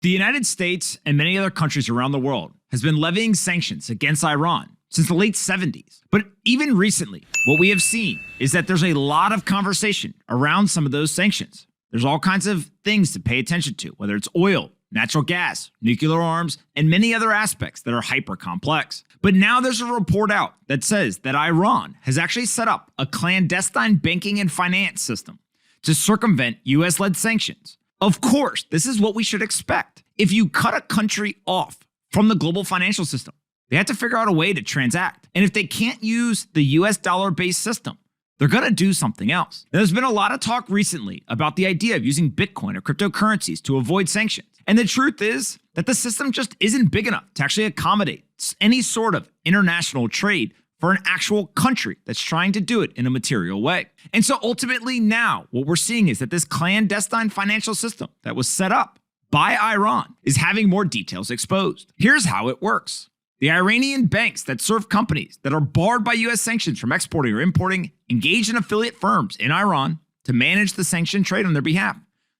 The United States and many other countries around the world has been levying sanctions against Iran since the late 70s. But even recently, what we have seen is that there's a lot of conversation around some of those sanctions. There's all kinds of things to pay attention to, whether it's oil, natural gas, nuclear arms, and many other aspects that are hyper complex. But now there's a report out that says that Iran has actually set up a clandestine banking and finance system to circumvent US-led sanctions. Of course, this is what we should expect. If you cut a country off from the global financial system, they have to figure out a way to transact. And if they can't use the US dollar-based system, they're going to do something else. There's been a lot of talk recently about the idea of using Bitcoin or cryptocurrencies to avoid sanctions. And the truth is that the system just isn't big enough to actually accommodate any sort of international trade for an actual country that's trying to do it in a material way. And so ultimately now what we're seeing is that this clandestine financial system that was set up by Iran is having more details exposed. Here's how it works. The Iranian banks that serve companies that are barred by US sanctions from exporting or importing engage in affiliate firms in Iran to manage the sanctioned trade on their behalf.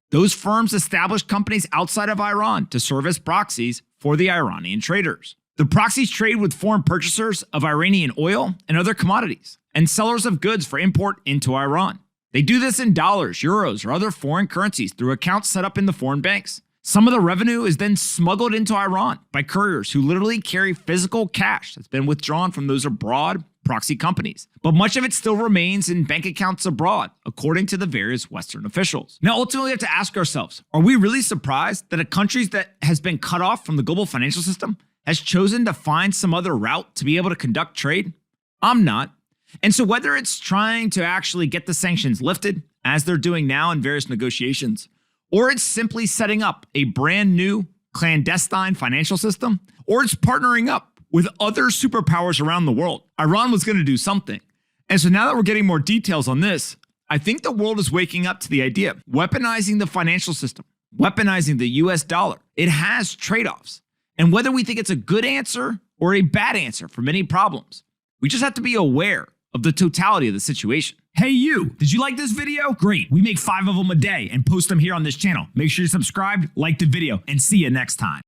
Those firms establish companies outside of Iran to serve as proxies for the Iranian traders. The proxies trade with foreign purchasers of Iranian oil and other commodities, and sellers of goods for import into Iran. They do this in dollars, euros, or other foreign currencies through accounts set up in the foreign banks. Some of the revenue is then smuggled into Iran by couriers who literally carry physical cash that's been withdrawn from those abroad proxy companies. But much of it still remains in bank accounts abroad, according to the various Western officials. Now, ultimately, we have to ask ourselves, are we really surprised that a country that has been cut off from the global financial system has chosen to find some other route to be able to conduct trade? I'm not. And so whether it's trying to actually get the sanctions lifted, as they're doing now in various negotiations, or it's simply setting up a brand new clandestine financial system, or it's partnering up with other superpowers around the world, Iran was going to do something. And so now that we're getting more details on this, I think the world is waking up to the idea of weaponizing the financial system, weaponizing the US dollar. It has trade-offs. And whether we think it's a good answer or a bad answer for many problems, we just have to be aware of the totality of the situation. Hey you, did you like this video? Great, we make 5 of them a day and post them here on this channel. Make sure you're subscribed, like the video, and see you next time.